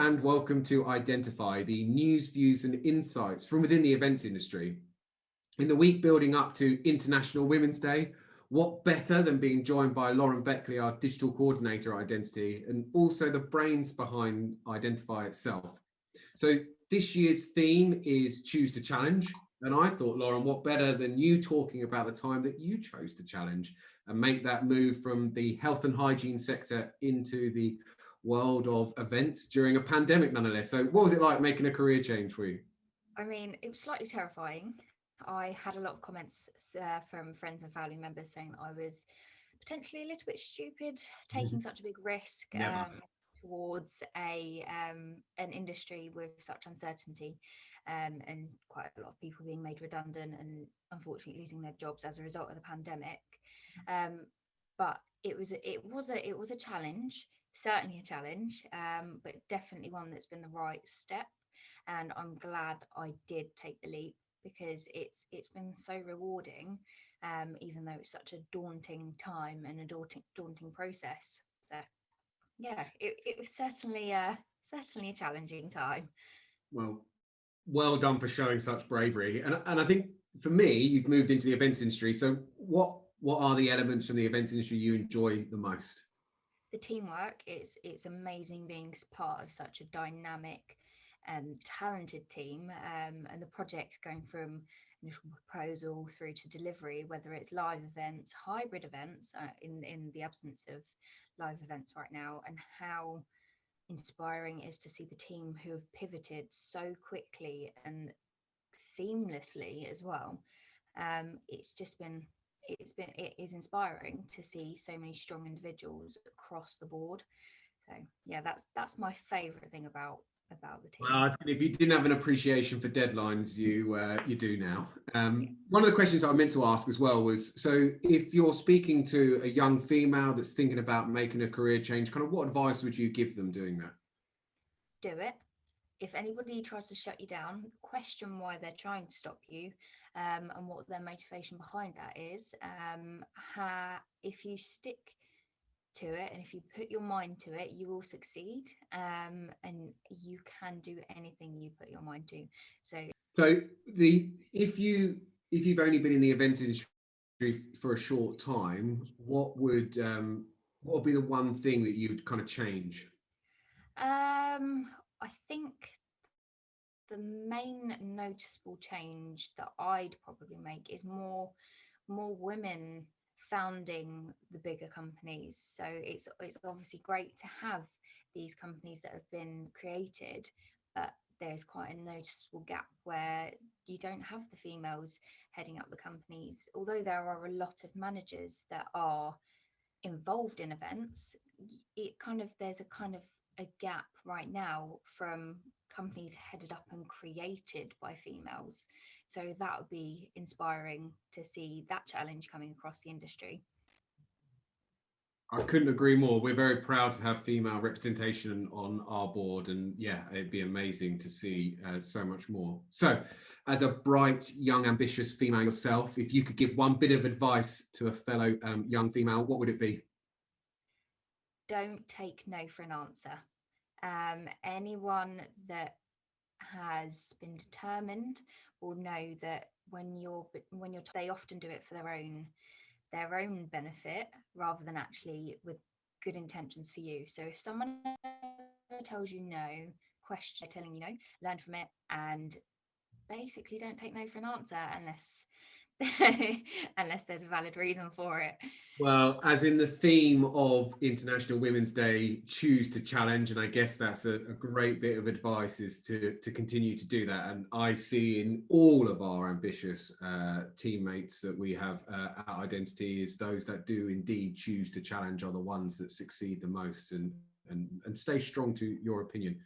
and welcome to Identify, the news, views and insights from within the events industry. In the week building up to International Women's Day, what better than being joined by Lauren Beckley, our digital coordinator at Identity, and also the brains behind Identify itself. So this year's theme is Choose to Challenge. And I thought, Lauren, what better than you talking about the time that you chose to challenge and make that move from the health and hygiene sector into the world of events during a pandemic, nonetheless. So what was it like making a career change for you? I mean, it was slightly terrifying. I had a lot of comments from friends and family members saying that I was potentially a little bit stupid taking such a big risk Never. towards an industry with such uncertainty, and quite a lot of people being made redundant and unfortunately losing their jobs as a result of the pandemic. But it was a challenge, certainly a challenge, but definitely one that's been the right step. And I'm glad I did take the leap because it's been so rewarding, even though it's such a daunting time and a daunting process. So yeah, it was certainly a challenging time. Well done for showing such bravery. And I think for me, you've moved into the events industry. So what are the elements from the events industry you enjoy the most? The teamwork, it's amazing being part of such a dynamic and talented team, and the project going from initial proposal through to delivery, whether it's live events, hybrid events, in the absence of live events right now, and how inspiring it is to see the team who have pivoted so quickly and seamlessly as well. It is inspiring to see so many strong individuals across the board. So yeah, that's my favorite thing about the team. If you didn't have an appreciation for deadlines, you do now. Yeah. One of the questions I meant to ask as well was, so if you're speaking to a young female that's thinking about making a career change, kind of what advice would you give them doing that? Do it. If anybody tries to shut you down, question why they're trying to stop you, and what their motivation behind that is. If you stick to it and if you put your mind to it, you will succeed, and you can do anything you put your mind to. So if you've only been in the event industry for a short time, what would be the one thing that you'd kind of change? I think the main noticeable change that I'd probably make is more women founding the bigger companies. So it's obviously great to have these companies that have been created, but there's quite a noticeable gap where you don't have the females heading up the companies. Although there are a lot of managers that are involved in events, there's a kind of a gap right now from companies headed up and created by females. So that would be inspiring to see that challenge coming across the industry. I couldn't agree more. We're very proud to have female representation on our board, and yeah, it'd be amazing to see so much more. So, as a bright, young, ambitious female yourself, if you could give one bit of advice to a fellow young female, what would it be? Don't take no for an answer. Anyone that has been determined will know that when you're they often do it for their own benefit rather than actually with good intentions for you. So if someone ever tells you no, question telling you no, learn from it, and basically don't take no for an answer unless unless there's a valid reason for it. Well, as in the theme of International Women's Day, choose to challenge. And I guess that's a great bit of advice, is to continue to do that. And I see in all of our ambitious teammates that we have at Identity, is those that do indeed choose to challenge are the ones that succeed the most and stay strong to your opinion.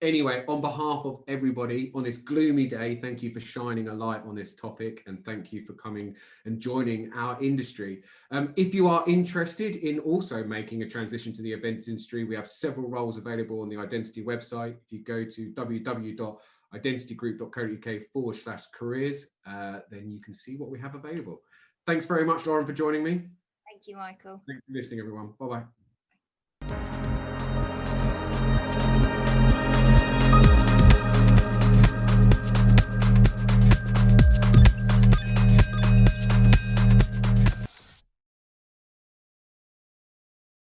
Anyway, on behalf of everybody on this gloomy day, thank you for shining a light on this topic, and thank you for coming and joining our industry. If you are interested in also making a transition to the events industry, we have several roles available on the Identity website. If you go to www.identitygroup.co.uk/careers, then you can see what we have available. Thanks very much, Lauren, for joining me. Thank you, Michael. Thanks for listening, everyone. Bye-bye.